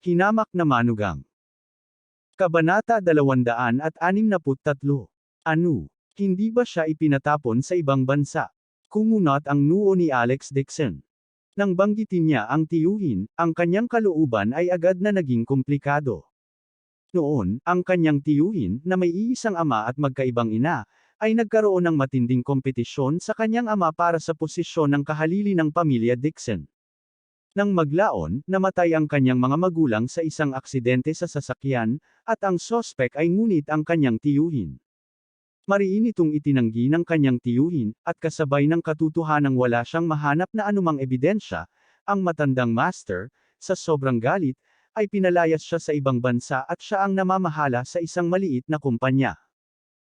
Hinamak na manugang. Kabanata 263. Ano? Hindi ba siya ipinatapon sa ibang bansa? Kumunot ang noo ni Alex Dixon. Nang banggitin niya ang tiyuhin, ang kanyang kalooban ay agad na naging komplikado. Noon, ang kanyang tiyuhin, na may iisang ama at magkaibang ina, ay nagkaroon ng matinding kompetisyon sa kanyang ama para sa posisyon ng kahalili ng pamilya Dixon. Nang maglaon, namatay ang kanyang mga magulang sa isang aksidente sa sasakyan, at ang sospek ay ngunit ang kanyang tiyuhin. Mariin itong itinanggi ng kanyang tiyuhin, at kasabay ng katotohanang wala siyang mahanap na anumang ebidensya, ang matandang master, sa sobrang galit, ay pinalayas siya sa ibang bansa at siya ang namamahala sa isang maliit na kumpanya.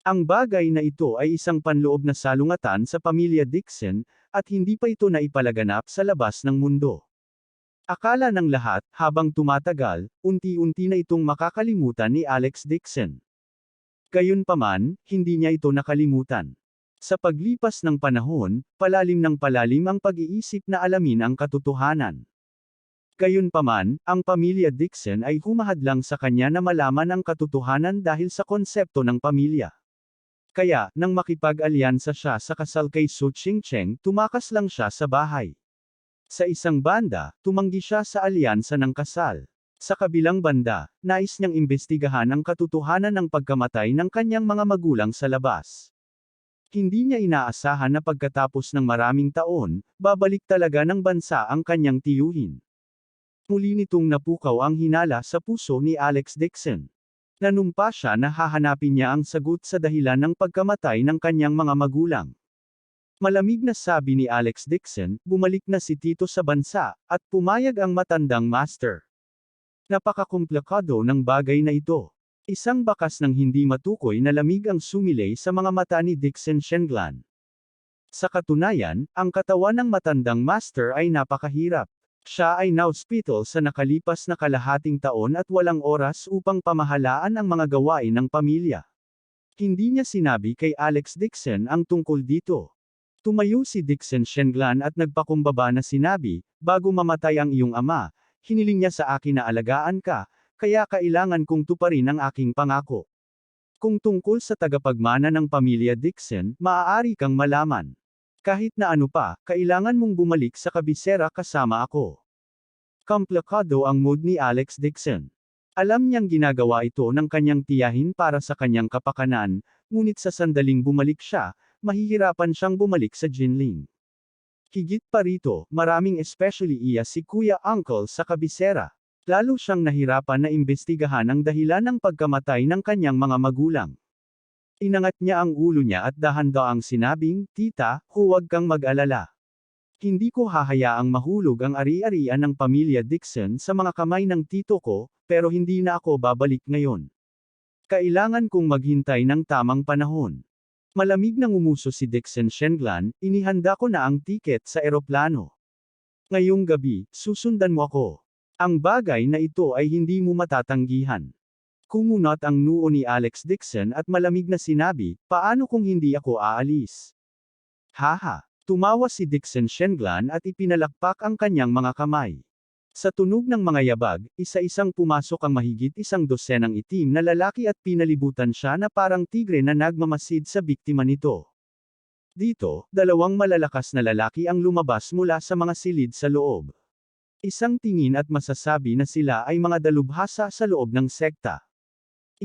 Ang bagay na ito ay isang panloob na salungatan sa pamilya Dixon, at hindi pa ito naipalaganap sa labas ng mundo. Akala ng lahat, habang tumatagal, unti-unti na itong makakalimutan ni Alex Dixon. Gayunpaman, hindi niya ito nakalimutan. Sa paglipas ng panahon, palalim ng palalim ang pag-iisip na alamin ang katotohanan. Gayunpaman, ang pamilya Dixon ay humahadlang sa kanya na malaman ang katotohanan dahil sa konsepto ng pamilya. Kaya, nang makipag-alyansa siya sa kasal kay Su Ching-cheng, tumakas lang siya sa bahay. Sa isang banda, tumanggi siya sa alyansa ng kasal. Sa kabilang banda, nais niyang imbestigahan ang katotohanan ng pagkamatay ng kanyang mga magulang sa labas. Hindi niya inaasahan na pagkatapos ng maraming taon, babalik talaga ng bansa ang kanyang tiyuhin. Muli nitong napukaw ang hinala sa puso ni Alex Dixon. Nanumpa siya na hahanapin niya ang sagot sa dahilan ng pagkamatay ng kanyang mga magulang. Malamig na sabi ni Alex Dixon, bumalik na si Tito sa bansa, at pumayag ang matandang master. Napakakomplikado ng bagay na ito. Isang bakas ng hindi matukoy na lamig ang sumilay sa mga mata ni Dixon Shenglan. Sa katunayan, ang katawan ng matandang master ay napakahirap. Siya ay na-hospital sa nakalipas na kalahating taon at walang oras upang pamahalaan ang mga gawain ng pamilya. Hindi niya sinabi kay Alex Dixon ang tungkol dito. Tumayo si Dixon Shenglan at nagpakumbaba na sinabi, bago mamatay ang iyong ama, hiniling niya sa akin na alagaan ka, kaya kailangan kong tuparin ang aking pangako. Kung tungkol sa tagapagmana ng pamilya Dixon, maaari kang malaman. Kahit na ano pa, kailangan mong bumalik sa kabisera kasama ako. Komplikado ang mood ni Alex Dixon. Alam niyang ginagawa ito ng kanyang tiyahin para sa kanyang kapakanan, ngunit sa sandaling bumalik siya, mahihirapan siyang bumalik sa Jinling. Higit pa rito, maraming especially iya si Kuya Uncle sa kabisera. Lalo siyang nahirapan na imbestigahan ang dahilan ng pagkamatay ng kanyang mga magulang. Inangat niya ang ulo niya at dahan-daang sinabing, Tita, huwag kang mag-alala. Hindi ko hahayaang mahulog ang ari-arian ng pamilya Dixon sa mga kamay ng tito ko, pero hindi na ako babalik ngayon. Kailangan kong maghintay ng tamang panahon. Malamig nang umuso si Dixon Shenglan, inihanda ko na ang tiket sa eroplano. Ngayong gabi, susundan mo ako. Ang bagay na ito ay hindi mo matatanggihan. Kumunot ang noo ni Alex Dixon at malamig na sinabi, paano kung hindi ako aalis? Haha! Tumawa si Dixon Shenglan at ipinalakpak ang kanyang mga kamay. Sa tunog ng mga yabag, isa-isang pumasok ang mahigit 100 itim na lalaki at pinalibutan siya na parang tigre na nagmamasid sa biktima nito. Dito, 2 malalakas na lalaki ang lumabas mula sa mga silid sa loob. Isang tingin at masasabi na sila ay mga dalubhasa sa loob ng sekta.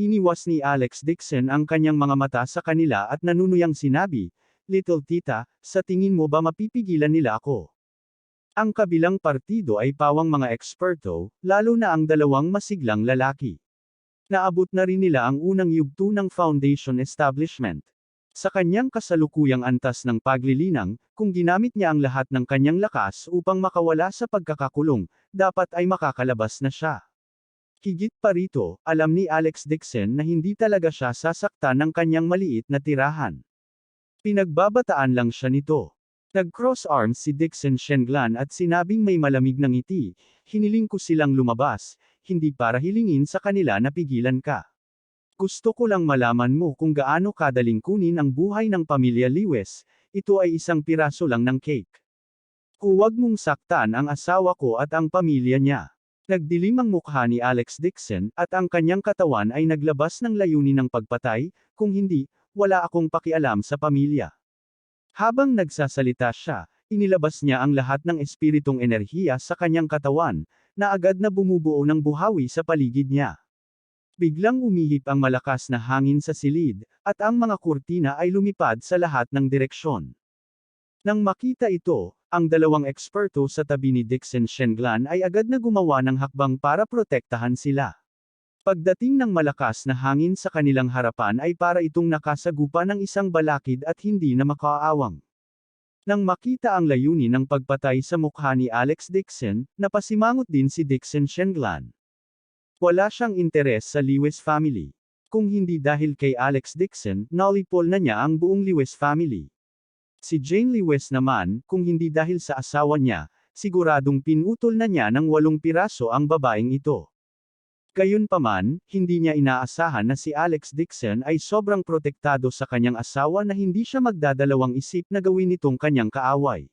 Iniwas ni Alex Dixon ang kanyang mga mata sa kanila at nanunuyang sinabi, Little Tita, sa tingin mo ba mapipigilan nila ako? Ang kabilang partido ay pawang mga eksperto, lalo na ang 2 masiglang lalaki. Naabot na rin nila ang unang yugto ng foundation establishment. Sa kanyang kasalukuyang antas ng paglilinang, kung ginamit niya ang lahat ng kanyang lakas upang makawala sa pagkakakulong, dapat ay makakalabas na siya. Higit pa rito, alam ni Alex Dixon na hindi talaga siya sasaktan ng kanyang maliit na tirahan. Pinagbabataan lang siya nito. Nag-cross arms si Dixon Shenglan at sinabing may malamig na ngiti, hiniling ko silang lumabas, hindi para hilingin sa kanila na pigilan ka. Gusto ko lang malaman mo kung gaano kadaling kunin ang buhay ng pamilya Lewis, ito ay isang piraso lang ng cake. Huwag mong saktan ang asawa ko at ang pamilya niya. Nagdilim ang mukha ni Alex Dixon, at ang kanyang katawan ay naglabas ng layunin ng pagpatay, kung hindi, wala akong pakialam sa pamilya. Habang nagsasalita siya, inilabas niya ang lahat ng espiritong enerhiya sa kanyang katawan, na agad na bumubuo ng buhawi sa paligid niya. Biglang umihip ang malakas na hangin sa silid, at ang mga kurtina ay lumipad sa lahat ng direksyon. Nang makita ito, ang dalawang eksperto sa tabi ni Dixon Shenglan ay agad na gumawa ng hakbang para protektahan sila. Pagdating ng malakas na hangin sa kanilang harapan ay para itong nakasagupa ng isang balakid at hindi na makaawang. Nang makita ang layunin ng pagpatay sa mukha ni Alex Dixon, napasimangot din si Dixon Shenglan. Wala siyang interes sa Lewis family. Kung hindi dahil kay Alex Dixon, nalipol na niya ang buong Lewis family. Si Jane Lewis naman, kung hindi dahil sa asawa niya, siguradong pinutol na niya ng 8 piraso ang babaeng ito. Gayunpaman, hindi niya inaasahan na si Alex Dixon ay sobrang protektado sa kanyang asawa na hindi siya magdadalawang isip na gawin itong kanyang kaaway.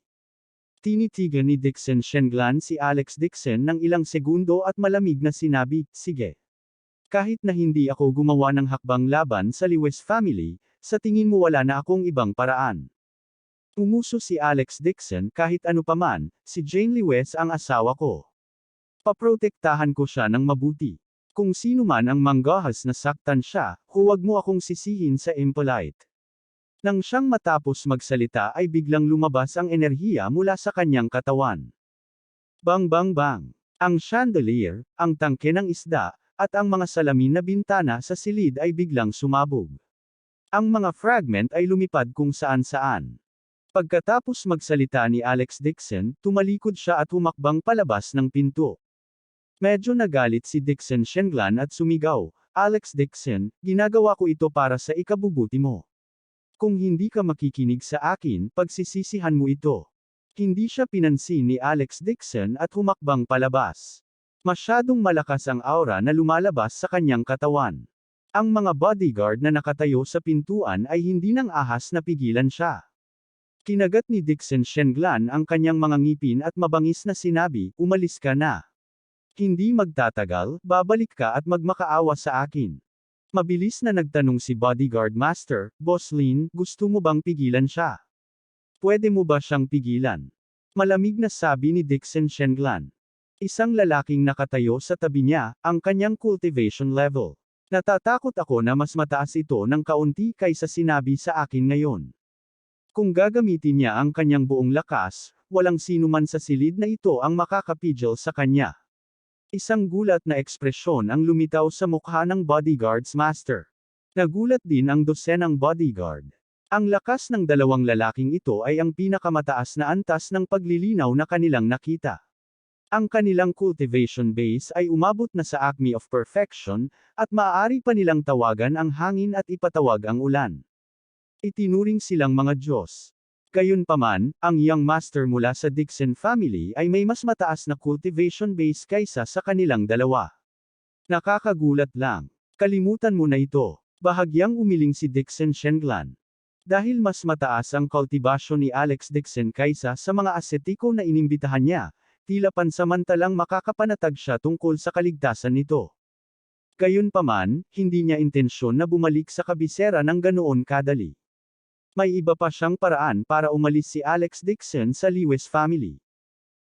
Tinitigan ni Dixon Shenglan si Alex Dixon ng ilang segundo at malamig na sinabi, "Sige. Kahit na hindi ako gumawa ng hakbang laban sa Lewis family, sa tingin mo wala na akong ibang paraan." Umuso si Alex Dixon kahit ano paman, si Jane Lewis ang asawa ko. Paprotektahan ko siya ng mabuti. Kung sino man ang manggahas na saktan siya, huwag mo akong sisihin sa impolite. Nang siyang matapos magsalita ay biglang lumabas ang enerhiya mula sa kanyang katawan. Bang bang bang! Ang chandelier, ang tangke ng isda, at ang mga salamin na bintana sa silid ay biglang sumabog. Ang mga fragment ay lumipad kung saan-saan. Pagkatapos magsalita ni Alex Dixon, tumalikod siya at humakbang palabas ng pinto. Medyo nagalit si Dixon Shenglan at sumigaw, "Alex Dixon, ginagawa ko ito para sa ikabubuti mo. Kung hindi ka makikinig sa akin, pagsisisihan mo ito." Hindi siya pinansin ni Alex Dixon at humakbang palabas. Masyadong malakas ang aura na lumalabas sa kanyang katawan. Ang mga bodyguard na nakatayo sa pintuan ay hindi nang ahas na pigilan siya. Kinagat ni Dixon Shenglan ang kanyang mga ngipin at mabangis na sinabi, "Umalis ka na. Hindi magtatagal, babalik ka at magmakaawa sa akin." Mabilis na nagtanong si Bodyguard Master, "Boss Lin, gusto mo bang pigilan siya? Pwede mo ba siyang pigilan?" Malamig na sabi ni Dixon Shenglan. Isang lalaking nakatayo sa tabi niya, ang kanyang cultivation level. "Natatakot ako na mas mataas ito ng kaunti kaysa sinabi sa akin ngayon. Kung gagamitin niya ang kanyang buong lakas, walang sino man sa silid na ito ang makakapigil sa kanya." Isang gulat na ekspresyon ang lumitaw sa mukha ng bodyguard's master. Nagulat din ang dosenang bodyguard. Ang lakas ng dalawang lalaking ito ay ang pinakamataas na antas ng paglilinaw na kanilang nakita. Ang kanilang cultivation base ay umabot na sa acme of perfection, at maaari pa nilang tawagan ang hangin at ipatawag ang ulan. Itinuring silang mga Diyos. Gayunpaman, ang young master mula sa Dixon family ay may mas mataas na cultivation base kaysa sa kanilang dalawa. Nakakagulat lang. Kalimutan mo na ito. Bahagyang umiling si Dixon Shenglan. Dahil mas mataas ang kultivasyon ni Alex Dixon kaysa sa mga asetiko na inimbitahan niya, tila pansamantalang makakapanatag siya tungkol sa kaligtasan nito. Gayunpaman, hindi niya intensyon na bumalik sa kabisera ng ganoon kadali. May iba pa siyang paraan para umalis si Alex Dixon sa Lewis family.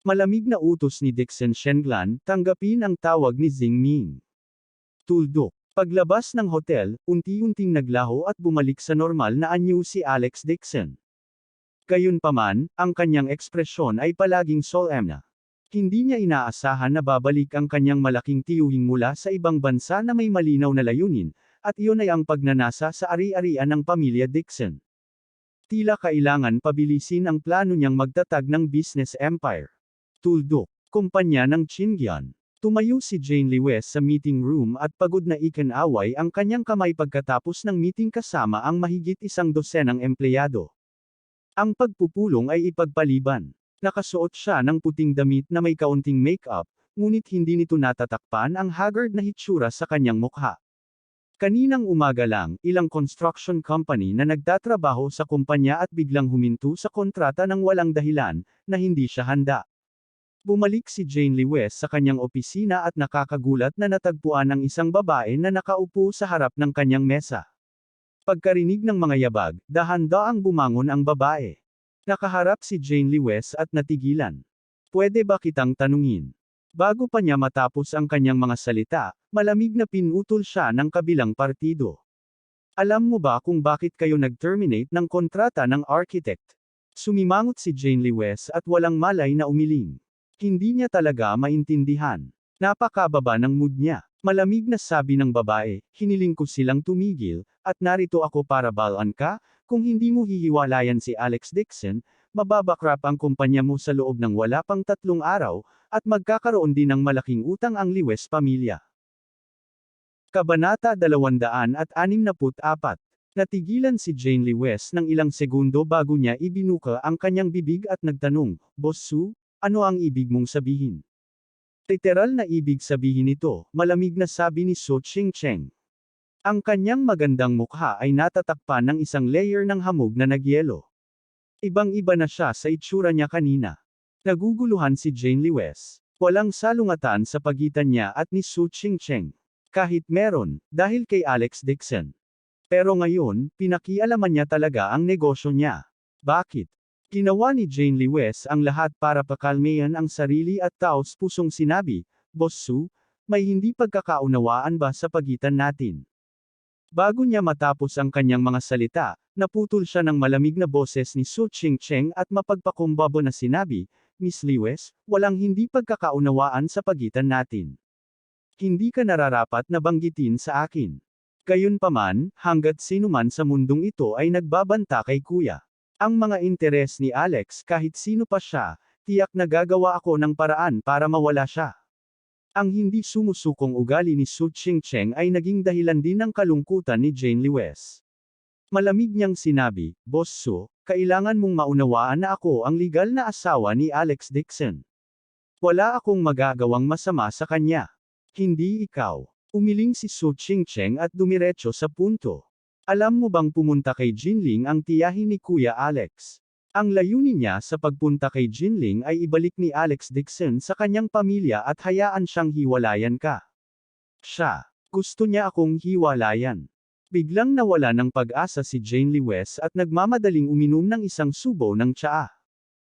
Malamig na utos ni Dixon Shenglan, tanggapin ang tawag ni Xingming. Tuldok. Paglabas ng hotel, unti-unting naglaho at bumalik sa normal na anyo si Alex Dixon. Gayunpaman, ang kanyang ekspresyon ay palaging solemn. Hindi niya inaasahan na babalik ang kanyang malaking tiyuhing mula sa ibang bansa na may malinaw na layunin, at iyon ay ang pagnanasa sa ari-arian ng pamilya Dixon. Tila kailangan pabilisin ang plano niyang magtatag ng business empire. Tuldok. Kumpanya ng Chingyang. Tumayo si Jane Lewis sa meeting room at pagod na ikinaway ang kanyang kamay pagkatapos ng meeting kasama ang mahigit 100 empleyado. Ang pagpupulong ay ipagpaliban. Nakasuot siya ng puting damit na may kaunting makeup, ngunit hindi nito natatakpan ang haggard na hitsura sa kanyang mukha. Kaninang umaga lang, ilang construction company na nagtatrabaho sa kumpanya at biglang huminto sa kontrata ng walang dahilan, na hindi siya handa. Bumalik si Jane Lee West sa kanyang opisina at nakakagulat na natagpuan ang isang babae na nakaupo sa harap ng kanyang mesa. Pagkarinig ng mga yabag, dahan-daang bumangon ang babae. Nakaharap si Jane Lee West at natigilan. Pwede ba kitang tanungin? Bago pa niya matapos ang kanyang mga salita, malamig na pinutol siya ng kabilang partido. Alam mo ba kung bakit kayo nag-terminate ng kontrata ng architect? Sumimangot si Jane Lee West at walang malay na umiling. Hindi niya talaga maintindihan. Napakababa ng mood niya. Malamig na sabi ng babae, hiniling ko silang tumigil, at narito ako para balaan ka, kung hindi mo hihiwalayan si Alex Dixon, mababakrap ang kumpanya mo sa loob ng wala pang 3 araw, at magkakaroon din ng malaking utang ang Lee West pamilya. Kabanata 264. Natigilan si Jane Lee West ng ilang segundo bago niya ibinuka ang kanyang bibig at nagtanong, Boss Su, ano ang ibig mong sabihin? Literal na ibig sabihin nito, malamig na sabi ni Su Ching-cheng. Ang kanyang magandang mukha ay natatakpan ng isang layer ng hamog na nagyelo. Ibang-iba na siya sa itsura niya kanina. Naguguluhan si Jane Lee West. Walang salungatan sa pagitan niya at ni Su Ching-cheng. Kahit meron, dahil kay Alex Dixon. Pero ngayon, pinakialaman niya talaga ang negosyo niya. Bakit? Ginawa ni Jane Lee West ang lahat para pakalmayan ang sarili at taos-pusong sinabi, Boss Su, may hindi pagkakaunawaan ba sa pagitan natin? Bago niya matapos ang kanyang mga salita, naputol siya ng malamig na boses ni Su Ching-cheng at mapagpakumbaba na sinabi, Miss Lee West, walang hindi pagkakaunawaan sa pagitan natin. Hindi ka nararapat na banggitin sa akin. Gayunpaman, hanggat sino man sa mundong ito ay nagbabanta kay kuya. Ang mga interes ni Alex kahit sino pa siya, tiyak na gagawa ako ng paraan para mawala siya. Ang hindi sumusukong ugali ni Su Ching-cheng ay naging dahilan din ng kalungkutan ni Jane Lee West. Malamig niyang sinabi, Boss Su, kailangan mong maunawaan na ako ang legal na asawa ni Alex Dixon. Wala akong magagawang masama sa kanya. Hindi ikaw. Umiling si Su Ching-cheng at dumiretso sa punto. Alam mo bang pumunta kay Jinling ang tiyahin ni Kuya Alex? Ang layunin niya sa pagpunta kay Jinling ay ibalik ni Alex Dixon sa kanyang pamilya at hayaan siyang hiwalayan ka. Siya. Gusto niya akong hiwalayan. Biglang nawala ng pag-asa si Jane Lee West at nagmamadaling uminom ng isang subo ng tsaa.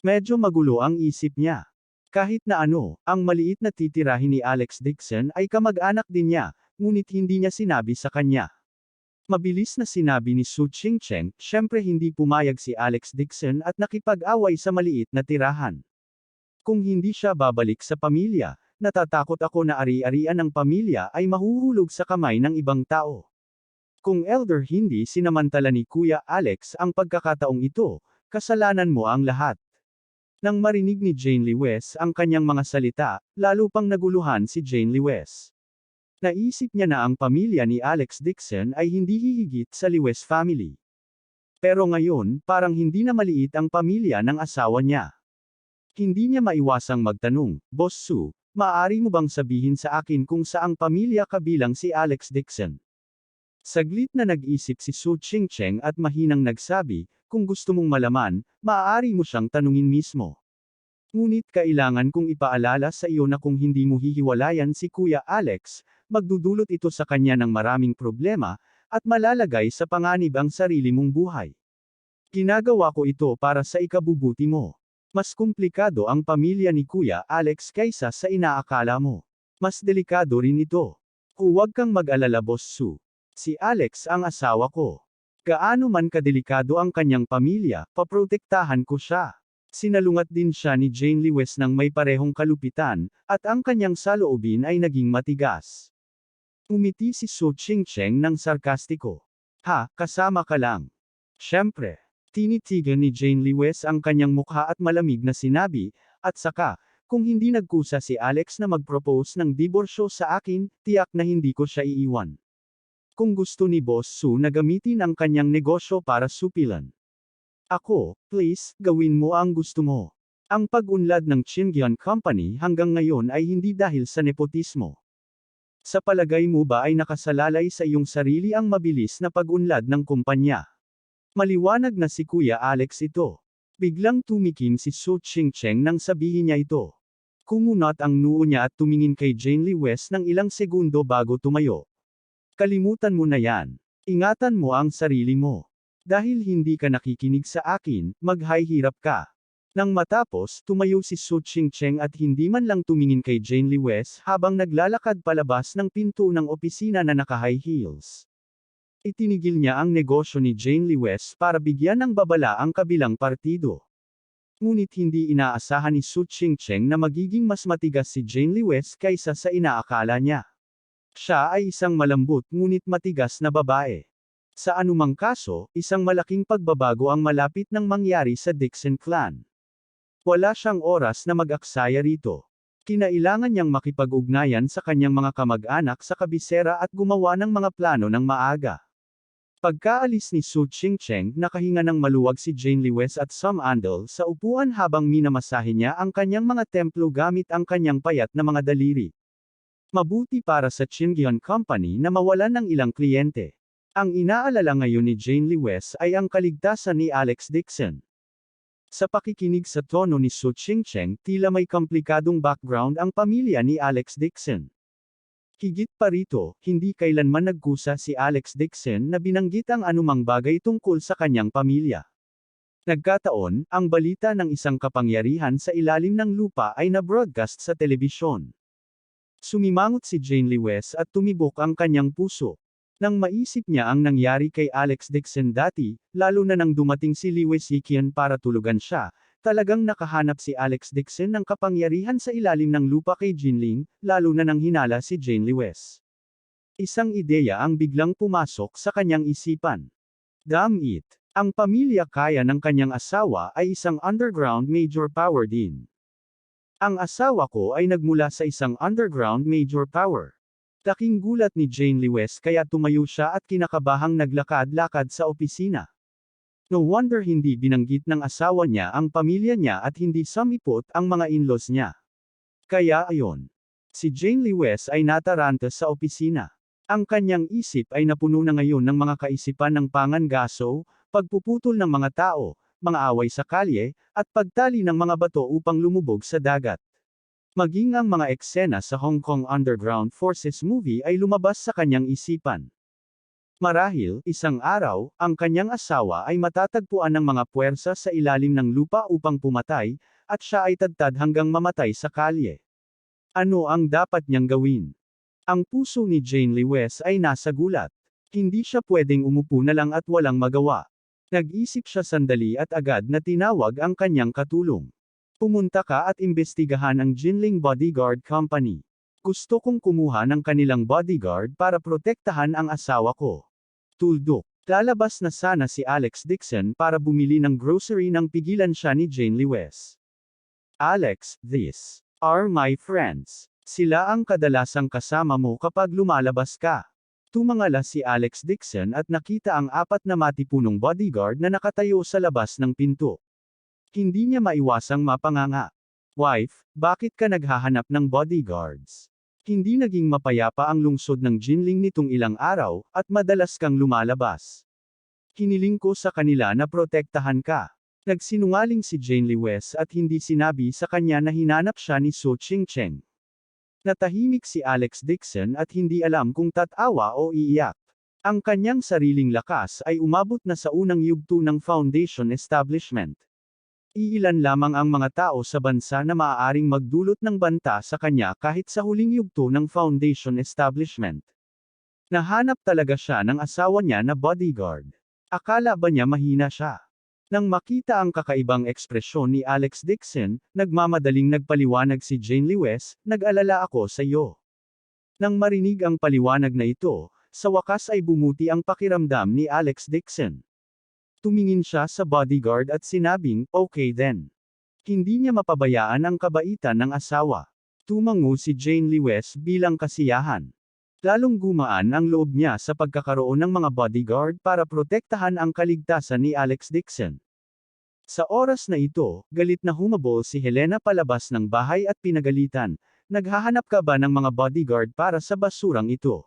Medyo magulo ang isip niya. Kahit na ano, ang maliit na titirahin ni Alex Dixon ay kamag-anak din niya, ngunit hindi niya sinabi sa kanya. Mabilis na sinabi ni Su Ching-cheng, syempre hindi pumayag si Alex Dixon at nakipag-away sa maliit na tirahan. Kung hindi siya babalik sa pamilya, natatakot ako na ari-arian ng pamilya ay mahuhulog sa kamay ng ibang tao. Kung elder hindi sinamantala ni Kuya Alex ang pagkakataong ito, kasalanan mo ang lahat. Nang marinig ni Jane Lee West ang kanyang mga salita, lalo pang naguluhan si Jane Lee West. Naisip niya na ang pamilya ni Alex Dixon ay hindi hihigit sa Lee West family. Pero ngayon, parang hindi na maliit ang pamilya ng asawa niya. Hindi niya maiwasang magtanong, Boss Su, maaari mo bang sabihin sa akin kung saang pamilya kabilang si Alex Dixon? Saglit na nag-isip si Su Ching-cheng at mahinang nagsabi, kung gusto mong malaman, maaari mo siyang tanungin mismo. Ngunit kailangan kong ipaalala sa iyo na kung hindi mo hihiwalayan si Kuya Alex, magdudulot ito sa kanya ng maraming problema, at malalagay sa panganib ang sarili mong buhay. Ginagawa ko ito para sa ikabubuti mo. Mas komplikado ang pamilya ni Kuya Alex kaysa sa inaakala mo. Mas delikado rin ito. Huwag kang mag-alala Boss Su. Si Alex ang asawa ko. Gaano man kadelikado ang kanyang pamilya, paprotektahan ko siya. Sinalungat din siya ni Jane Lee West ng may parehong kalupitan, at ang kanyang saloobin ay naging matigas. Umiti si Su Ching-cheng ng sarkastiko. Ha, kasama ka lang. Siyempre. Tinitigan ni Jane Lee West ang kanyang mukha at malamig na sinabi, at saka, kung hindi nagkusa si Alex na mag-propose ng diborsyo sa akin, tiyak na hindi ko siya iiwan. Kung gusto ni Boss Su na gamitin ang kanyang negosyo para supilan. Ako, please, gawin mo ang gusto mo. Ang pag-unlad ng Chingyang Company hanggang ngayon ay hindi dahil sa nepotismo. Sa palagay mo ba ay nakasalalay sa iyong sarili ang mabilis na pag-unlad ng kumpanya? Maliwanag na si Kuya Alex ito. Biglang tumikim si Su Ching-cheng nang sabihin niya ito. Kumunot ang noo niya at tumingin kay Jane Lee West ng ilang segundo bago tumayo. Kalimutan mo na yan. Ingatan mo ang sarili mo. Dahil hindi ka nakikinig sa akin, maghihirap ka. Nang matapos, tumayo si Su Ching-cheng at hindi man lang tumingin kay Jane Lee West habang naglalakad palabas ng pinto ng opisina na naka-high heels. Itinigil niya ang negosyo ni Jane Lee West para bigyan ng babala ang kabilang partido. Ngunit hindi inaasahan ni Su Ching-cheng na magiging mas matigas si Jane Lee West kaysa sa inaakala niya. Siya ay isang malambot ngunit matigas na babae. Sa anumang kaso, isang malaking pagbabago ang malapit nang mangyari sa Dixon clan. Wala siyang oras na mag-aksaya rito. Kinailangan niyang makipag-ugnayan sa kanyang mga kamag-anak sa kabisera at gumawa ng mga plano ng maaga. Pagkaalis ni Su Ching-cheng, nakahinga ng maluwag si Jane Lee West at Sam Andel sa upuan habang minamasahe niya ang kanyang mga templo gamit ang kanyang payat na mga daliri. Mabuti para sa Chingyun Company na mawalan ng ilang kliyente. Ang inaalala ngayon ni Jane Lee West ay ang kaligtasan ni Alex Dixon. Sa pakikinig sa tono ni Su Ching-cheng, tila may komplikadong background ang pamilya ni Alex Dixon. Higit pa rito, hindi kailanman nagkusa si Alex Dixon na binanggit ang anumang bagay tungkol sa kanyang pamilya. Nagkataon, ang balita ng isang kapangyarihan sa ilalim ng lupa ay na-broadcast sa telebisyon. Sumimangot si Jane Lee West at tumibok ang kanyang puso. Nang maisip niya ang nangyari kay Alex Dixon dati, lalo na nang dumating si Lee Wesikian para tulugan siya, talagang nakahanap si Alex Dixon ng kapangyarihan sa ilalim ng lupa kay Jinling, lalo na nang hinala si Jane Lee West. Isang ideya ang biglang pumasok sa kanyang isipan. Damn it! Ang pamilya kaya ng kanyang asawa ay isang underground major power din. Ang asawa ko ay nagmula sa isang underground major power. Laking gulat ni Jane Lee West kaya tumayo siya at kinakabahang naglakad-lakad sa opisina. No wonder hindi binanggit ng asawa niya ang pamilya niya at hindi samipot ang mga in-laws niya. Kaya ayon. Si Jane Lee West ay nataranta sa opisina. Ang kanyang isip ay napuno na ngayon ng mga kaisipan ng pangangaso, pagpuputol ng mga tao, mga away sa kalye, at pagtali ng mga bato upang lumubog sa dagat. Maging ang mga eksena sa Hong Kong Underground Forces movie ay lumabas sa kanyang isipan. Marahil, isang araw, ang kanyang asawa ay matatagpuan ng mga puwersa sa ilalim ng lupa upang pumatay, at siya ay tadtad hanggang mamatay sa kalye. Ano ang dapat niyang gawin? Ang puso ni Jane Lee West ay nasa gulat. Hindi siya pwedeng umupo na lang at walang magawa. Nag-isip siya sandali at agad na tinawag ang kanyang katulong. Pumunta ka at imbestigahan ang Jinling Bodyguard Company. Gusto kong kumuha ng kanilang bodyguard para protektahan ang asawa ko. Tuldok. Lalabas na sana si Alex Dixon para bumili ng grocery nang pigilan siya ni Jane Lee West. Alex, these are my friends. Sila ang kadalasang kasama mo kapag lumalabas ka. Tumangala si Alex Dixon at nakita ang apat na matipunong bodyguard na nakatayo sa labas ng pinto. Hindi niya maiwasang mapanganga. Wife, bakit ka naghahanap ng bodyguards? Hindi naging mapayapa ang lungsod ng Jinling nitong ilang araw, at madalas kang lumalabas. Hiniling ko sa kanila na protektahan ka. Nagsinungaling si Jane Lee West at hindi sinabi sa kanya na hinanap siya ni Su Ching-cheng. Natahimik si Alex Dixon at hindi alam kung tatawa o iiyak. Ang kanyang sariling lakas ay umabot na sa unang yugto ng Foundation Establishment. Iilan lamang ang mga tao sa bansa na maaaring magdulot ng banta sa kanya kahit sa huling yugto ng Foundation Establishment. Nahanap talaga siya ng asawa niya na bodyguard. Akala ba niya mahina siya? Nang makita ang kakaibang ekspresyon ni Alex Dixon, nagmamadaling nagpaliwanag si Jane Lee West, nag-alala ako sa iyo. Nang marinig ang paliwanag na ito, sa wakas ay bumuti ang pakiramdam ni Alex Dixon. Tumingin siya sa bodyguard at sinabing, okay then. Hindi niya mapabayaan ang kabaitan ng asawa. Tumango si Jane Lee West bilang kasiyahan. Lalong gumaan ang loob niya sa pagkakaroon ng mga bodyguard para protektahan ang kaligtasan ni Alex Dixon. Sa oras na ito, galit na humabol si Helena palabas ng bahay at pinagalitan, naghahanap ka ba ng mga bodyguard para sa basurang ito?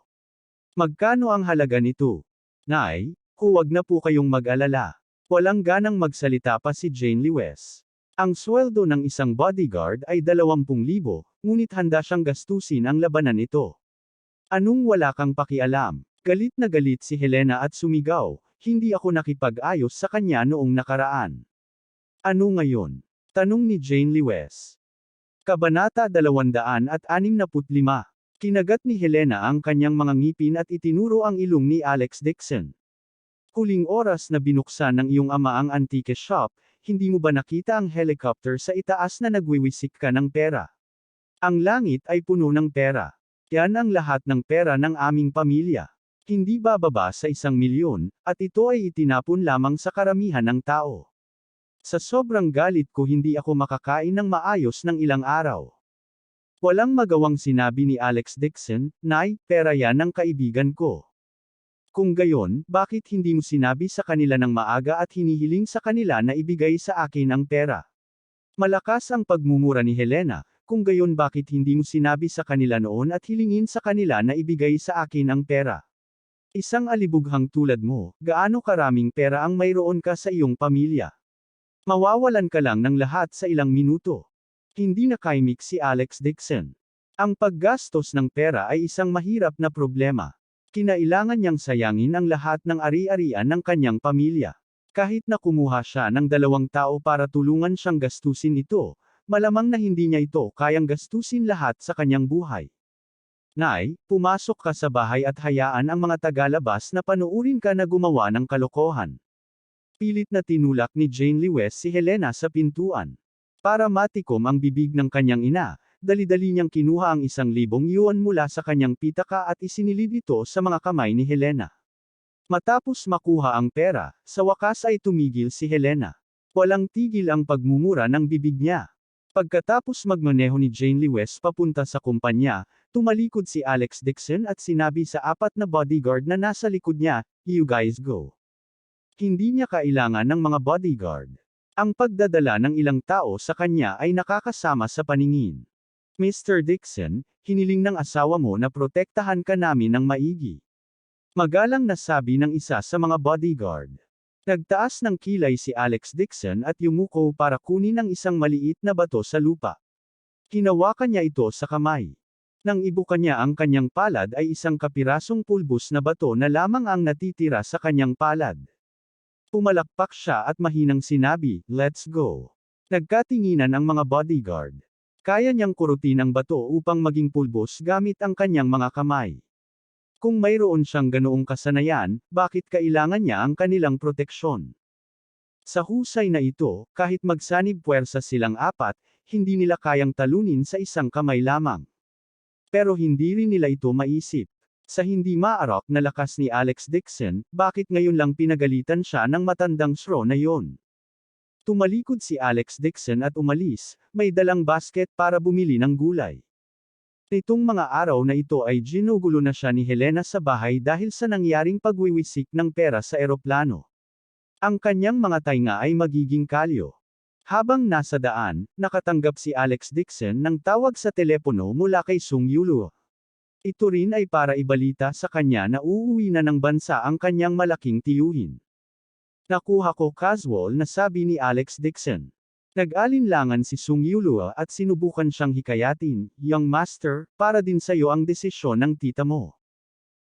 Magkano ang halaga nito? Nay, huwag na po kayong mag-alala. Walang ganang magsalita pa si Jane Lee West. Ang sweldo ng isang bodyguard ay 20,000, ngunit handa siyang gastusin ang labanan ito. Anong wala kang pakialam? Galit na galit si Helena at sumigaw, hindi ako nakipag-ayos sa kanya noong nakaraan. Ano ngayon? Tanong ni Jane Lewes. Kabanata 265. Kinagat ni Helena ang kanyang mga ngipin at itinuro ang ilong ni Alex Dixon. Huling oras na binuksan ng iyong ama ang antique shop, hindi mo ba nakita ang helicopter sa itaas na nagwiwisik ka ng pera? Ang langit ay puno ng pera. Yan ang lahat ng pera ng aming pamilya. Hindi bababa sa 1,000,000, at ito ay itinapon lamang sa karamihan ng tao. Sa sobrang galit ko hindi ako makakain ng maayos ng ilang araw. Walang magawang sinabi ni Alex Dixon, "Nay, pera yan ng kaibigan ko." Kung gayon, bakit hindi mo sinabi sa kanila ng maaga at hinihiling sa kanila na ibigay sa akin ang pera? Malakas ang pagmumura ni Helena, kung gayon bakit hindi mo sinabi sa kanila noon at hilingin sa kanila na ibigay sa akin ang pera? Isang alibughang tulad mo, gaano karaming pera ang mayroon ka sa iyong pamilya? Mawawalan ka lang ng lahat sa ilang minuto. Hindi nakaimik si Alex Dixon. Ang paggastos ng pera ay isang mahirap na problema. Kinailangan niyang sayangin ang lahat ng ari-arian ng kanyang pamilya. Kahit na kumuha siya ng 2 tao para tulungan siyang gastusin ito, malamang na hindi niya ito kayang gastusin lahat sa kanyang buhay. Nay, pumasok ka sa bahay at hayaan ang mga tagalabas na panuurin ka na gumawa ng kalokohan. Pilit na tinulak ni Jane Lewes si Helena sa pintuan. Para matikom ang bibig ng kanyang ina, dali-dali niyang kinuha ang 1,000 yuan mula sa kanyang pitaka at isinilid ito sa mga kamay ni Helena. Matapos makuha ang pera, sa wakas ay tumigil si Helena. Walang tigil ang pagmumura ng bibig niya. Pagkatapos magmaneho ni Jane Lewes papunta sa kumpanya, tumalikod si Alex Dixon at sinabi sa 4 na bodyguard na nasa likod niya, "You guys go." Hindi niya kailangan ng mga bodyguard. Ang pagdadala ng ilang tao sa kanya ay nakakasama sa paningin. "Mr. Dixon, hiniling ng asawa mo na protektahan ka namin ng maigi." Magalang na sabi ng isa sa mga bodyguard. Nagtaas ng kilay si Alex Dixon at yumuko para kunin ang isang maliit na bato sa lupa. Hinawakan niya ito sa kamay. Nang ibuka niya ang kanyang palad ay isang kapirasong pulbos na bato na lamang ang natitira sa kanyang palad. Pumalakpak siya at mahinang sinabi, "Let's go." Nagkatinginan ang mga bodyguard. Kaya niyang kurutin ang bato upang maging pulbos gamit ang kanyang mga kamay. Kung mayroon siyang ganoong kasanayan, bakit kailangan niya ang kanilang proteksyon? Sa husay na ito, kahit magsanib puwersa silang 4, hindi nila kayang talunin sa isang kamay lamang. Pero hindi rin nila ito maisip. Sa hindi maarok na lakas ni Alex Dixon, bakit ngayon lang pinagalitan siya ng matandang shro na yon? Tumalikod si Alex Dixon at umalis, may dalang basket para bumili ng gulay. Nitong mga araw na ito ay ginugulo na siya ni Helena sa bahay dahil sa nangyaring pagwiwisik ng pera sa eroplano. Ang kanyang mga tainga ay magiging kalyo. Habang nasa daan, nakatanggap si Alex Dixon ng tawag sa telepono mula kay Sung Yulu. Ito rin ay para ibalita sa kanya na uuwi na ng bansa ang kanyang malaking tiyuhin. "Nakuha ko casual na," sabi ni Alex Dixon. Nag-alinlangan si Sung Yulu at sinubukan siyang hikayatin, "Young master, para din sa'yo ang desisyon ng tita mo."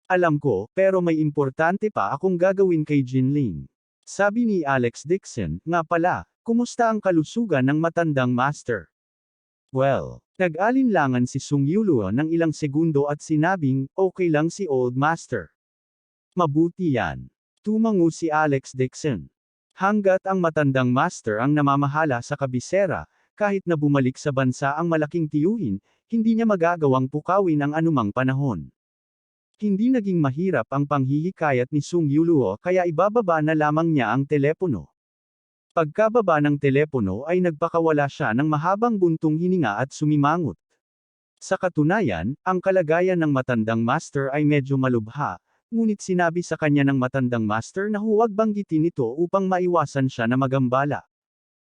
"Alam ko, pero may importante pa akong gagawin kay Jinling." Sabi ni Alex Dixon, "Nga pala, kumusta ang kalusugan ng matandang master?" "Well." Nag-alinlangan si Sung Yulu ng ilang segundo at sinabing, "Okay lang si Old Master." "Mabuti yan." Tumango si Alex Dixon. Hanggat ang matandang master ang namamahala sa kabisera, kahit na bumalik sa bansa ang malaking tiyuhin, hindi niya magagawang pukawin ang anumang panahon. Hindi naging mahirap ang panghihikayat ni Sung Yulu kaya ibababa na lamang niya ang telepono. Pagkababa ng telepono ay nagpakawala siya ng mahabang buntong hininga at sumimangot. Sa katunayan, ang kalagayan ng matandang master ay medyo malubha, ngunit sinabi sa kanya ng matandang master na huwag banggitin ito upang maiwasan siya na magambala.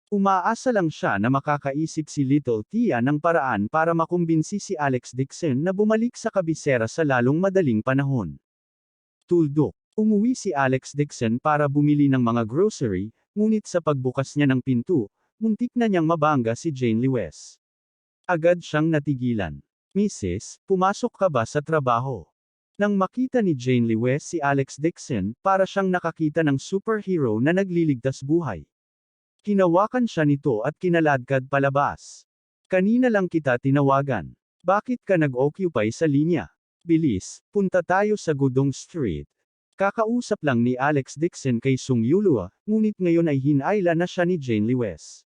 Umaasa lang siya na makakaisip si Little Tia ng paraan para makumbinsi si Alex Dixon na bumalik sa kabisera sa lalong madaling panahon. Tuldok. Umuwi si Alex Dixon para bumili ng mga grocery, ngunit sa pagbukas niya ng pinto, muntik na niyang mabangga si Jane Lewes. Agad siyang natigilan. Mrs., pumasok ka ba sa trabaho? Nang makita ni Jane Lewes si Alex Dixon, para siyang nakakita ng superhero na nagliligtas buhay. Hinawakan siya nito at kinaladkad palabas. Kanina lang kita tinawagan. Bakit ka nag-occupy sa linya? Bilis, punta tayo sa Gudong Street. Kakausap lang ni Alex Dixon kay Sung Yulua, ngunit ngayon ay hinayla na siya ni Jane Lewes.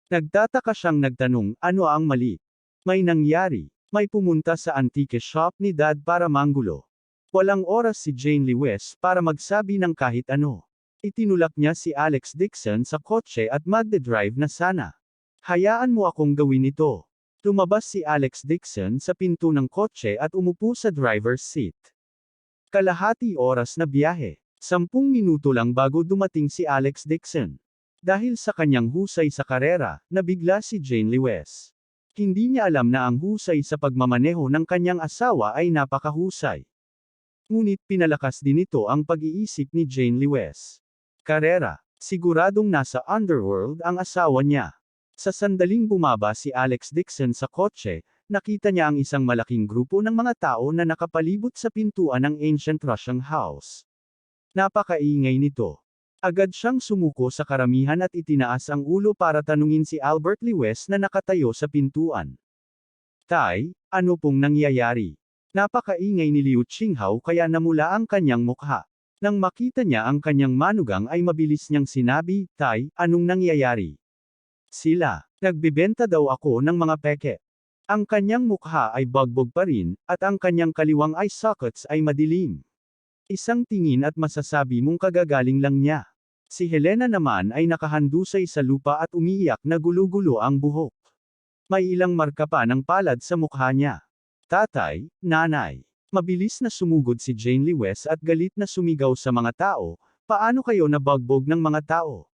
Nagtataka siyang nagtanong, ano ang mali? May nangyari. May pumunta sa antique shop ni Dad para manggulo. Walang oras si Jane Lewes para magsabi ng kahit ano. Itinulak niya si Alex Dixon sa kotse at magde-drive na sana. Hayaan mo akong gawin ito. Lumabas si Alex Dixon sa pinto ng kotse at umupo sa driver's seat. Kalahati oras na biyahe. 10 minuto lang bago dumating si Alex Dixon. Dahil sa kanyang husay sa karera, nabigla si Jane Lewes. Hindi niya alam na ang husay sa pagmamaneho ng kanyang asawa ay napakahusay. Ngunit pinalakas din ito ang pag-iisip ni Jane Lewes. Karera, siguradong nasa underworld ang asawa niya. Sa sandaling bumaba si Alex Dixon sa kotse, nakita niya ang isang malaking grupo ng mga tao na nakapalibot sa pintuan ng ancient Russian house. Napakaingay nito. Agad siyang sumuko sa karamihan at itinaas ang ulo para tanungin si Albert Lewes na nakatayo sa pintuan. Tay, ano pong nangyayari? Napakaingay ni Liu Qinghao kaya namula ang kanyang mukha. Nang makita niya ang kanyang manugang ay mabilis niyang sinabi, Tay, anong nangyayari? Sila, nagbibenta daw ako ng mga peke. Ang kanyang mukha ay bagbog pa rin, at ang kanyang kaliwang eye sockets ay madilim. Isang tingin at masasabi mong kagagaling lang niya. Si Helena naman ay nakahandusay sa lupa at umiiyak na gulo-gulo ang buhok. May ilang marka pa ng palad sa mukha niya. Tatay, nanay. Mabilis na sumugod si Jane Lewes at galit na sumigaw sa mga tao, paano kayo nabagbog ng mga tao?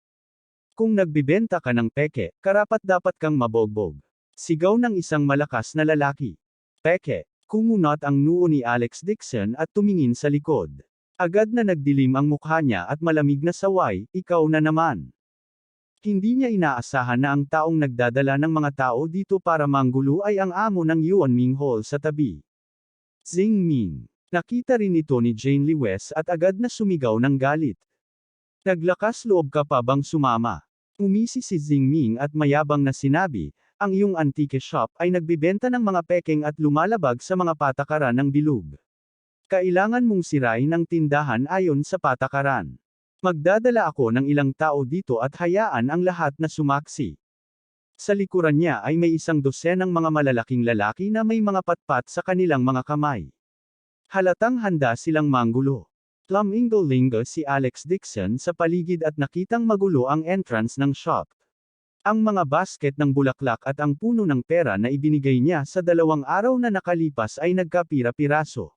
Kung nagbibenta ka ng peke, karapat-dapat kang mabogbog. Sigaw ng isang malakas na lalaki. Peke. Kumunot ang noo ni Alex Dixon at tumingin sa likod. Agad na nagdilim ang mukha niya at malamig na saway, ikaw na naman. Hindi niya inaasahan na ang taong nagdadala ng mga tao dito para manggulo ay ang amo ng Yuanming Hall sa tabi. Xingming. Nakita rin ito ni Jane Lewes at agad na sumigaw ng galit. Naglakas loob ka pa bang sumama? Umisi si Xingming at mayabang na sinabi, ang iyong antique shop ay nagbibenta ng mga pekeng at lumalabag sa mga patakaran ng bilog. Kailangan mong sirain ang tindahan ayon sa patakaran. Magdadala ako ng ilang tao dito at hayaan ang lahat na sumaksi. Sa likuran niya ay may 100 mga malalaking lalaki na may mga patpat sa kanilang mga kamay. Halatang handa silang manggulo. Laminggo-linggo si Alex Dixon sa paligid at nakitang magulo ang entrance ng shop. Ang mga basket ng bulaklak at ang puno ng pera na ibinigay niya sa 2 araw na nakalipas ay nagkapira-piraso.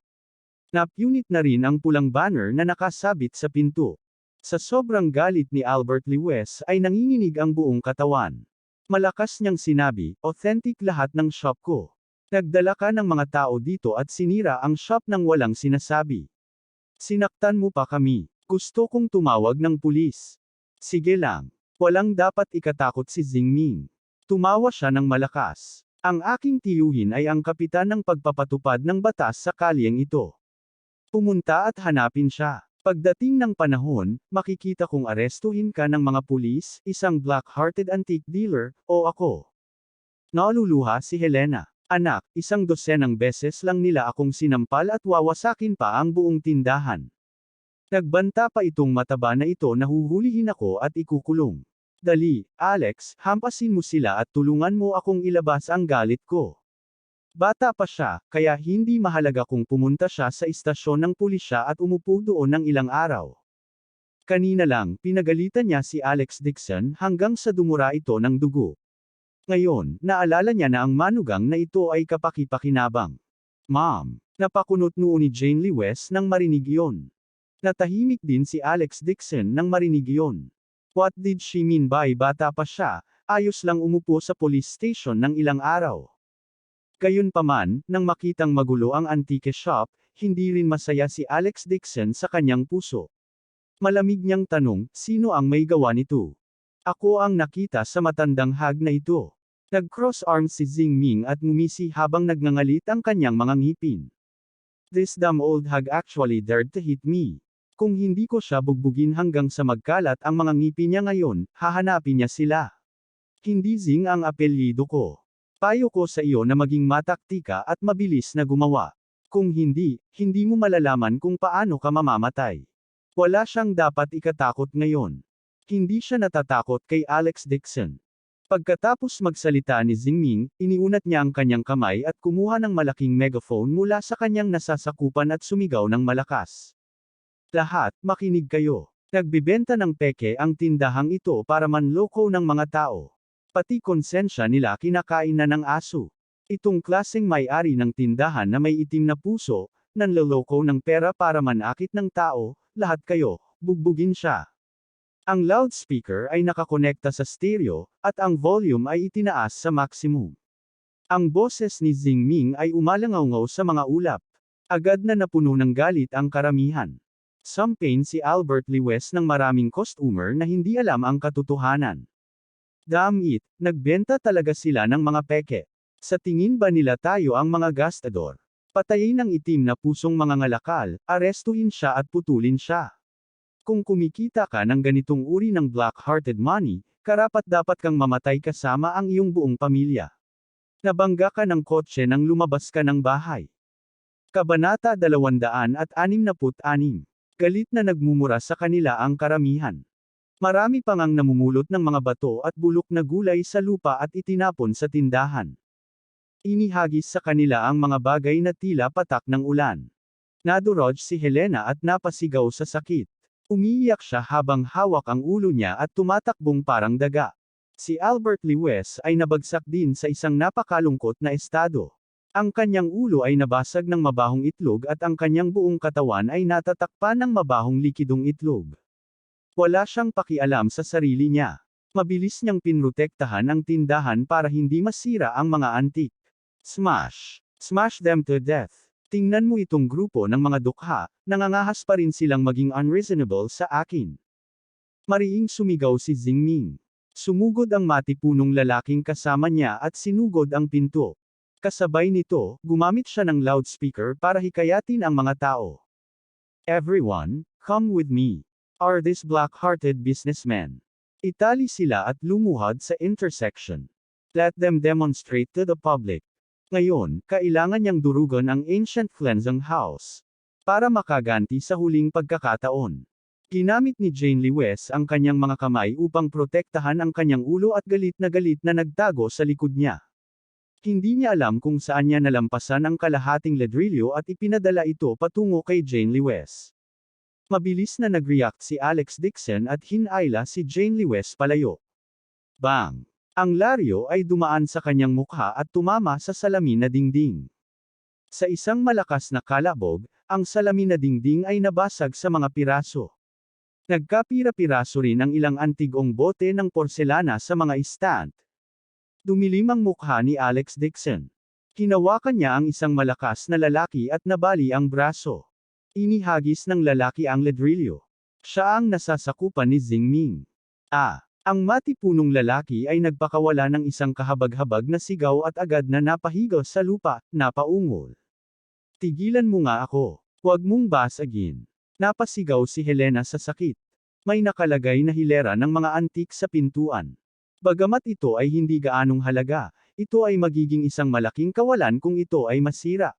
Napunit na rin ang pulang banner na nakasabit sa pinto. Sa sobrang galit ni Albert Lewes ay nanginginig ang buong katawan. Malakas niyang sinabi, authentic lahat ng shop ko. Nagdala ka ng mga tao dito at sinira ang shop ng walang sinasabi. Sinaktan mo pa kami. Gusto kong tumawag ng pulis. Sige lang. Walang dapat ikatakot si Xingming. Tumawa siya ng malakas. Ang aking tiyuhin ay ang kapitan ng pagpapatupad ng batas sa kalyeng ito. Pumunta at hanapin siya. Pagdating ng panahon, makikita kong arestuhin ka ng mga pulis, isang black-hearted antique dealer, o ako. Naluluha si Helena. Anak, 100 beses lang nila akong sinampal at wawasakin pa ang buong tindahan. Nagbanta pa itong mataba na ito na huhulihin ako at ikukulong. Dali, Alex, hampasin mo sila at tulungan mo akong ilabas ang galit ko. Bata pa siya, kaya hindi mahalaga kung pumunta siya sa istasyon ng pulisya at umupo doon ng ilang araw. Kanina lang, pinagalitan niya si Alex Dixon hanggang sa dumura ito ng dugo. Ngayon, naalala niya na ang manugang na ito ay kapaki-pakinabang. Mom, napakunot noo ni Jane Lewes nang marinig iyon. Natahimik din si Alex Dixon nang marinig iyon. What did she mean by bata pa siya, ayos lang umupo sa police station ng ilang araw. Gayunpaman, nang makitang magulo ang antique shop, hindi rin masaya si Alex Dixon sa kanyang puso. Malamig niyang tanong, sino ang may gawa nito? Ako ang nakita sa matandang hag na ito. Nag-cross arms si Xingming at ngumisi habang nagngangalit ang kanyang mga ngipin. This dumb old hag actually dared to hit me. Kung hindi ko siya bugbugin hanggang sa magkalat ang mga ngipin niya ngayon, hahanapin niya sila. Hindi Xing ang apelyido ko. Payo ko sa iyo na maging mataktika at mabilis na gumawa. Kung hindi, hindi mo malalaman kung paano ka mamamatay. Wala siyang dapat ikatakot ngayon. Hindi siya natatakot kay Alex Dixon. Pagkatapos magsalita ni Xingming, iniunat niya ang kanyang kamay at kumuha ng malaking megaphone mula sa kanyang nasasakupan at sumigaw ng malakas. Lahat, makinig kayo. Nagbibenta ng peke ang tindahang ito para manloko ng mga tao. Pati konsensya nila kinakain na ng aso. Itong klaseng may-ari ng tindahan na may itim na puso, nanloloko ng pera para manakit ng tao, lahat kayo, bugbugin siya. Ang loudspeaker ay nakakonekta sa stereo, at ang volume ay itinaas sa maximum. Ang boses ni Xingming ay umalangaw sa mga ulap. Agad na napuno ng galit ang karamihan. Sumpain si Albert Lewes ng maraming customer na hindi alam ang katotohanan. Damn it, nagbenta talaga sila ng mga peke. Sa tingin ba nila tayo ang mga gastador? Patayin ng itim na pusong mga ngalakal, arestuhin siya at putulin siya. Kung kumikita ka ng ganitong uri ng black-hearted money, karapat-dapat kang mamatay kasama ang iyong buong pamilya. Nabangga ka ng kotse nang lumabas ka ng bahay. Kabanata 266. Galit na nagmumura sa kanila ang karamihan. Marami pang ang namumulot ng mga bato at bulok na gulay sa lupa at itinapon sa tindahan. Inihagis sa kanila ang mga bagay na tila patak ng ulan. Nadurog si Helena at napasigaw sa sakit. Umiiyak siya habang hawak ang ulo niya at tumatakbong parang daga. Si Albert Lewes ay nabagsak din sa isang napakalungkot na estado. Ang kanyang ulo ay nabasag ng mabahong itlog at ang kanyang buong katawan ay natatakpan ng mabahong likidong itlog. Wala siyang pakialam sa sarili niya. Mabilis niyang pinrotektahan ang tindahan para hindi masira ang mga antik. Smash! Smash them to death! Tingnan mo itong grupo ng mga dukha, nangangahas pa rin silang maging unreasonable sa akin. Mariing sumigaw si Xingming. Sumugod ang matipunong lalaking kasama niya at sinugod ang pinto. Kasabay nito, gumamit siya ng loudspeaker para hikayatin ang mga tao. Everyone, come with me. Are these black-hearted businessmen? Itali sila at lumuhad sa intersection. Let them demonstrate to the public. Ngayon, kailangan niyang durugan ang ancient cleansing house. Para makaganti sa huling pagkakataon. Ginamit ni Jane Lewes ang kanyang mga kamay upang protektahan ang kanyang ulo at galit na nagtago sa likod niya. Hindi niya alam kung saan niya nalampasan ang kalahating ladrilyo at ipinadala ito patungo kay Jane Lewes. Mabilis na nag-react si Alex Dixon at hinayla si Jane Lewes palayo. Bang! Ang laryo ay dumaan sa kanyang mukha at tumama sa salamin na dingding. Sa isang malakas na kalabog, ang salamin na dingding ay nabasag sa mga piraso. Nagkapira-piraso rin ang ilang antigong bote ng porselana sa mga stand. Dumilim ang mukha ni Alex Dixon. Hinawakan niya ang isang malakas na lalaki at nabali ang braso. Inihagis ng lalaki ang ladrilyo. Siya ang nasasakupan ni Xingming. Ang matipunong lalaki ay nagpakawala ng isang kahabag-habag na sigaw at agad na napahiga sa lupa, napaungol. Tigilan mo nga ako. Huwag mong basagin. Napasigaw si Helena sa sakit. May nakalagay na hilera ng mga antik sa pintuan. Bagamat ito ay hindi gaanong halaga, ito ay magiging isang malaking kawalan kung ito ay masira.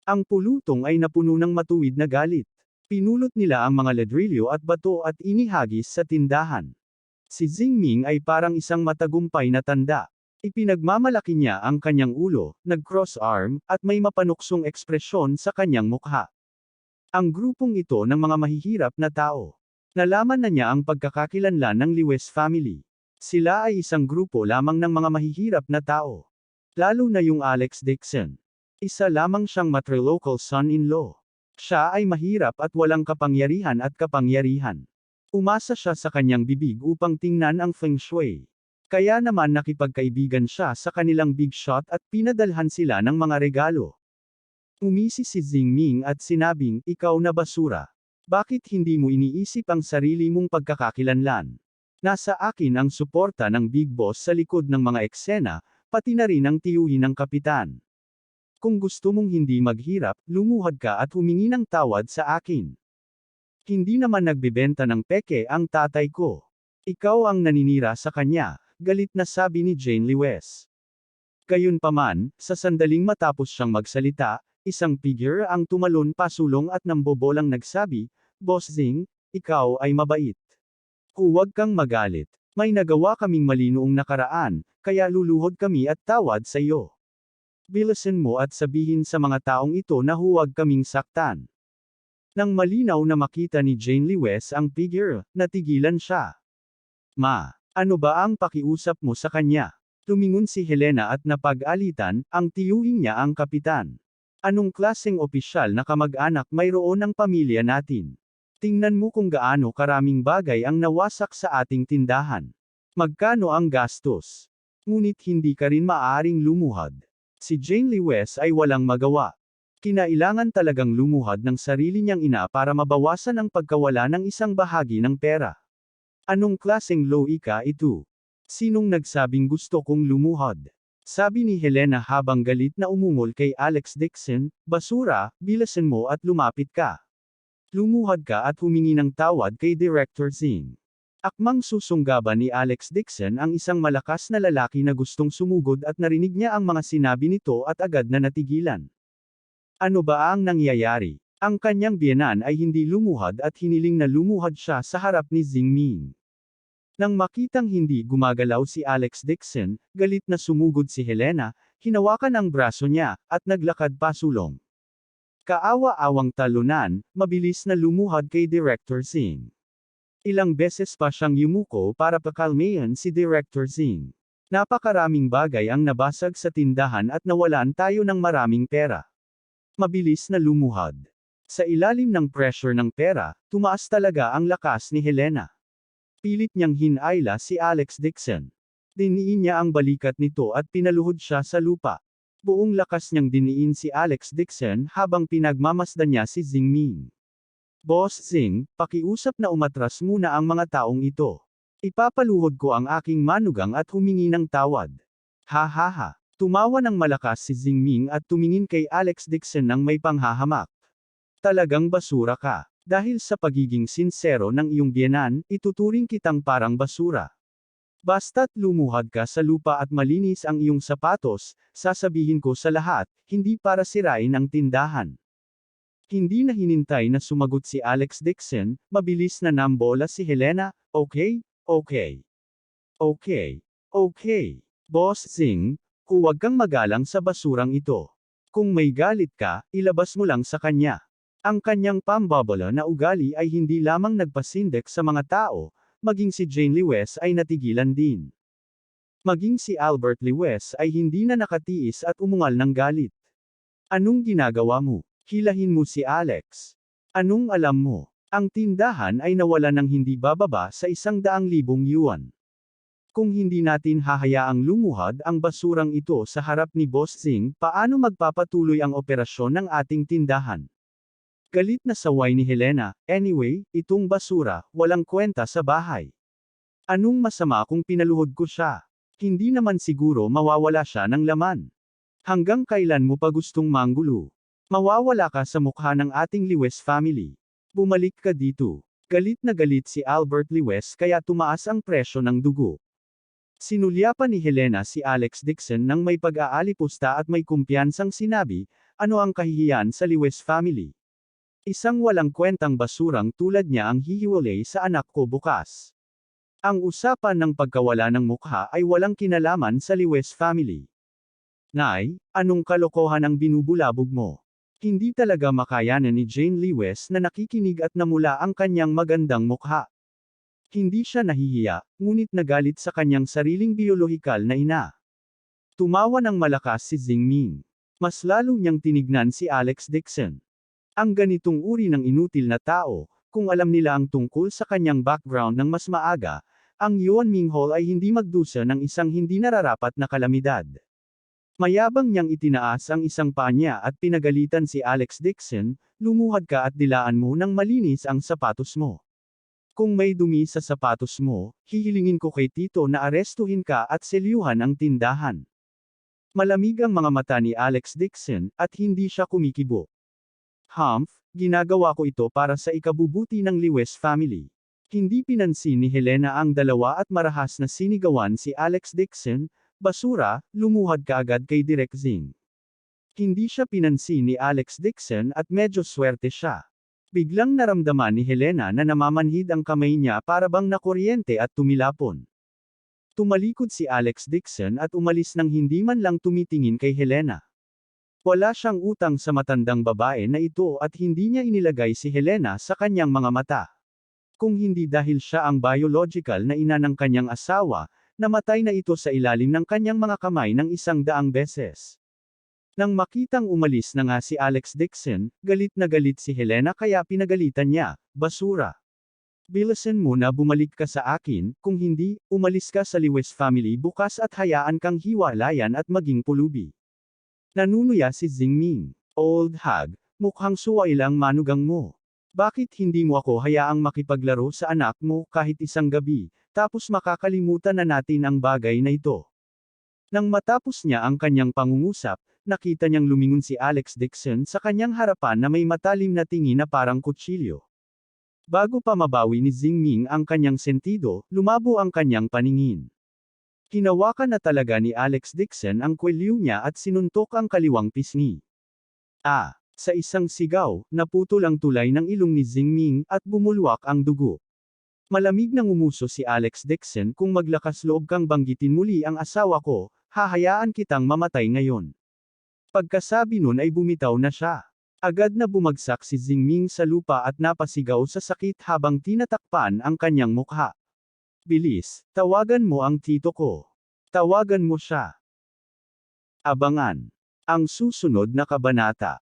Ang pulutong ay napuno ng matuwid na galit. Pinulot nila ang mga ladrilyo at bato at inihagis sa tindahan. Si Xingming ay parang isang matagumpay na tanda. Ipinagmamalaki niya ang kanyang ulo, nag-cross arm, at may mapanuksong ekspresyon sa kanyang mukha. Ang grupong ito ng mga mahihirap na tao. Nalaman na niya ang pagkakakilanlan ng Lewes family. Sila ay isang grupo lamang ng mga mahihirap na tao. Lalo na yung Alex Dixon. Isa lamang siyang matrilocal son-in-law. Siya ay mahirap at walang kapangyarihan at kapangyarihan. Umasa siya sa kanyang bibig upang tingnan ang feng shui. Kaya naman nakipagkaibigan siya sa kanilang big shot at pinadalhan sila ng mga regalo. Umisi si Xingming at sinabing, ikaw na basura. Bakit hindi mo iniisip ang sarili mong pagkakakilanlan? Nasa akin ang suporta ng Big Boss sa likod ng mga eksena, pati na rin ang tiyuhin ng kapitan. Kung gusto mong hindi maghirap, lumuhad ka at humingi ng tawad sa akin. Hindi naman nagbebenta ng peke ang tatay ko. Ikaw ang naninira sa kanya, galit na sabi ni Jane Lewes. Gayunpaman, sa sandaling matapos siyang magsalita, isang figure ang tumalon pasulong at nambobolang nagsabi, Boss Zing, ikaw ay mabait. Huwag kang magalit. May nagawa kaming mali noong nakaraan, kaya luluhod kami at tawad sa iyo. Bilisan mo at sabihin sa mga taong ito na huwag kaming saktan. Nang malinaw na makita ni Jane Lewes ang figure, natigilan siya. Ma, ano ba ang pakiusap mo sa kanya? Tumingon si Helena at napag-alitan, ang tiyuhin niya ang kapitan. Anong klaseng opisyal na kamag-anak mayroon ng pamilya natin? Tingnan mo kung gaano karaming bagay ang nawasak sa ating tindahan. Magkano ang gastos? Ngunit hindi ka rin maaaring lumuhad. Si Jane Lewes ay walang magawa. Kinailangan talagang lumuhad ng sarili niyang ina para mabawasan ang pagkawala ng isang bahagi ng pera. Anong klaseng loika ito? Sinong nagsabing gusto kong lumuhad? Sabi ni Helena habang galit na umungol kay Alex Dixon, basura, bilisan mo at lumapit ka. Lumuhad ka at humingi ng tawad kay Director Zing. Akmang susunggaban ni Alex Dixon ang isang malakas na lalaki na gustong sumugod at narinig niya ang mga sinabi nito at agad na natigilan. Ano ba ang nangyayari? Ang kanyang biyenan ay hindi lumuhad at hiniling na lumuhad siya sa harap ni Zing Ming. Nang makitang hindi gumagalaw si Alex Dixon, galit na sumugod si Helena, hinawakan ang braso niya, at naglakad pasulong. Kaawa-awang talunan, mabilis na lumuhad kay Director Zing. Ilang beses pa siyang yumuko para pakalmayan si Director Zing. Napakaraming bagay ang nabasag sa tindahan at nawalan tayo ng maraming pera. Mabilis na lumuhad. Sa ilalim ng pressure ng pera, tumaas talaga ang lakas ni Helena. Pilit niyang hinayla si Alex Dixon. Diniin niya ang balikat nito at pinaluhod siya sa lupa. Buong lakas niyang diniin si Alex Dixon habang pinagmamasdan niya si Zing Ming. Boss Zing, pakiusap na umatras muna ang mga taong ito. Ipapaluhod ko ang aking manugang at humingi ng tawad. Ha ha ha. Tumawa ng malakas si Zing Ming at tumingin kay Alex Dixon ng may panghahamak. Talagang basura ka. Dahil sa pagiging sinsero ng iyong biyenan, ituturing kitang parang basura. Basta't lumuhad ka sa lupa at malinis ang iyong sapatos, sasabihin ko sa lahat, hindi para sirain ang tindahan. Hindi na hinintay na sumagot si Alex Dixon, mabilis na nambola si Helena, okay, okay. Okay. Okay. Boss Zing, huwag kang magalang sa basurang ito. Kung may galit ka, ilabas mo lang sa kanya. Ang kanyang pambabala na ugali ay hindi lamang nagpasindek sa mga tao, maging si Jane Lewes ay natigilan din. Maging si Albert Lewes ay hindi na nakatiis at umungal ng galit. Anong ginagawa mo? Hilahin mo si Alex. Anong alam mo? Ang tindahan ay nawala ng hindi bababa sa 100,000 yuan. Kung hindi natin hahayaang lumuhad ang basurang ito sa harap ni Boss Zing, paano magpapatuloy ang operasyon ng ating tindahan? Galit na saway ni Helena, anyway, itong basura, walang kwenta sa bahay. Anong masama kung pinaluhod ko siya? Hindi naman siguro mawawala siya ng laman. Hanggang kailan mo pa gustong manggulo? Mawawala ka sa mukha ng ating Lewes family. Bumalik ka dito. Galit na galit si Albert Lewes kaya tumaas ang presyo ng dugo. Sinulyapan ni Helena si Alex Dixon nang may pag-aalipusta at may kumpiyansang sinabi, ano ang kahihiyan sa Lewes family? Isang walang kwentang basurang tulad niya ang hihiwalay sa anak ko bukas. Ang usapan ng pagkawala ng mukha ay walang kinalaman sa Lewes family. Nay, anong kalokohan ang binubulabog mo? Hindi talaga makayanan ni Jane Lewes na nakikinig at namula ang kanyang magandang mukha. Hindi siya nahihiya, ngunit nagalit sa kanyang sariling biolohikal na ina. Tumawa ng malakas si Zing Ming. Mas lalo niyang tinignan si Alex Dixon. Ang ganitong uri ng inutil na tao, kung alam nila ang tungkol sa kanyang background ng mas maaga, ang Yuan Minghol ay hindi magdusa ng isang hindi nararapat na kalamidad. Mayabang niyang itinaas ang isang paa niya at pinagalitan si Alex Dixon, lumuhad ka at dilaan mo ng malinis ang sapatos mo. Kung may dumi sa sapatos mo, hihilingin ko kay Tito na arestuhin ka at selyuhan ang tindahan. Malamig ang mga mata ni Alex Dixon, at hindi siya kumikibo. Humph, ginagawa ko ito para sa ikabubuti ng Lewis family. Hindi pinansin ni Helena ang dalawa at marahas na sinigawan si Alex Dixon. Basura, lumuhad kaagad kay Direk Zing. Hindi siya pinansin ni Alex Dixon at medyo swerte siya. Biglang naramdaman ni Helena na namamanhid ang kamay niya para bang nakuryente at tumilapon. Tumalikod si Alex Dixon at umalis nang hindi man lang tumitingin kay Helena. Wala siyang utang sa matandang babae na ito at hindi niya inilagay si Helena sa kanyang mga mata. Kung hindi dahil siya ang biological na ina ng kanyang asawa, namatay na ito sa ilalim ng kanyang mga kamay ng 100 beses. Nang makitang umalis na nga si Alex Dixon, galit na galit si Helena kaya pinagalitan niya, basura. Bilisan mo na bumalik ka sa akin, kung hindi, umalis ka sa Lewis family bukas at hayaan kang hiwalayan at maging pulubi. Nanunuya si Xingming. Old hag, mukhang suwailang manugang mo. Bakit hindi mo ako hayaang makipaglaro sa anak mo kahit isang gabi? Tapos makakalimutan na natin ang bagay na ito. Nang matapos niya ang kanyang pangungusap, nakita niyang lumingon si Alex Dixon sa kanyang harapan na may matalim na tingin na parang kutsilyo. Bago pa mabawi ni Xingming ang kanyang sentido, lumabo ang kanyang paningin. Hinawakan na talaga ni Alex Dixon ang kwelyo niya at sinuntok ang kaliwang pisngi. Sa isang sigaw, naputol ang tulay ng ilong ni Xingming at bumulwak ang dugo. Malamig nang umuso si Alex Dixon, kung maglakas loob kang banggitin muli ang asawa ko, hahayaan kitang mamatay ngayon. Pagkasabi nun ay bumitaw na siya. Agad na bumagsak si Xingming sa lupa at napasigaw sa sakit habang tinatakpan ang kanyang mukha. Bilis, tawagan mo ang tito ko. Tawagan mo siya. Abangan ang susunod na kabanata.